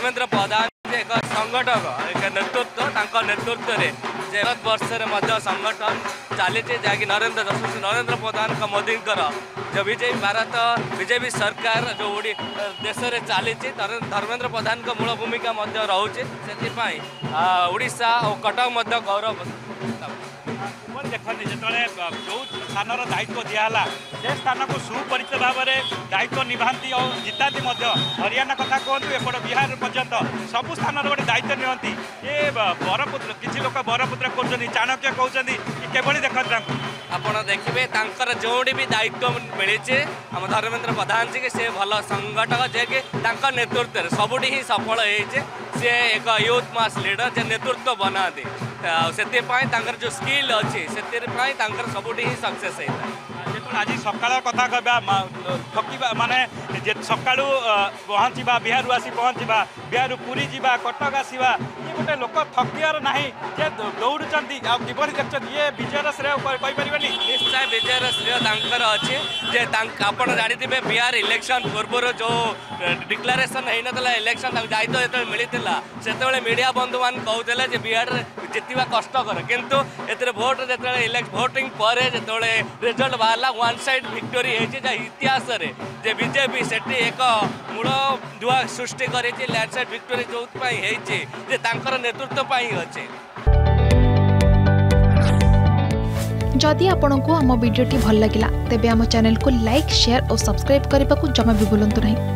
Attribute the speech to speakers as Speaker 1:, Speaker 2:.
Speaker 1: धर्मेंद्र प्रधान एक संगठक एक नेतृत्व नेतृत्व में भारत वर्ष में संगठन चली जहाँकि नरेंद्र प्रधान मोदी जो बीजेपी भारत बीजेपी सरकार जो देश में चली धर्मेंद्र प्रधान मूल भूमिका रोचे से ओडिशा और कटक गौरव
Speaker 2: देखते जो जो स्थान दायित्व दिहला से स्थान को सुपरिचित भाव में दायित्व निभाती और जिताती हरियाणा कथा कहतु एपट बिहार पर्यंत सबू स्थान गोटे दायित्व नियंती ये बरपुत्र किसी लोग बरपुत्र कर चाणक्य कहते कि देखते
Speaker 1: आपड़ देखिए जोड़ी भी दायित्व मिली आम धर्मेंद्र प्रधान जी से भल संगठक जे कि नेतृत्व सबुठी ही सफल सी एक यूथ मास लीडर जे नेतृत्व बनाते से जो स्किल अच्छी से सबुठी ही सक्सेस होता
Speaker 2: आज सकाल कथा कहवा थकिबा माने सका पहुँचा बिहार आसी पहुँचा बिहार पुरी जावा कटक आसवा ये गोटे लोक थकियार ना जे दौड़ुंट किपर देखते ये विजयर श्रेय कहीपर
Speaker 1: निश्चय विजयर श्रेय अच्छे जे आप जानते बिहार इलेक्शन पूर्व जो डिक्लेरेसन होता इलेक्शन दायित्व जो मिलता से मीडिया बंधु मान कहते बिहार जितवा कष्टकर किंतु ए भोट जो भोटिंग पर जो रिजल्ट बाहर वन साइड विक्टोरी इतिहास जे बीजेपी से एक मूल धुआ सृष्टि कर लैंडस्लाइड विक्टोरी जो नेतृत्व अच्छे।
Speaker 3: जदि आपंक आम भिडी भल लगा तेब आम चैनल को लाइक शेयर और सब्सक्राइब करने को जमा भी भूलु नहीं।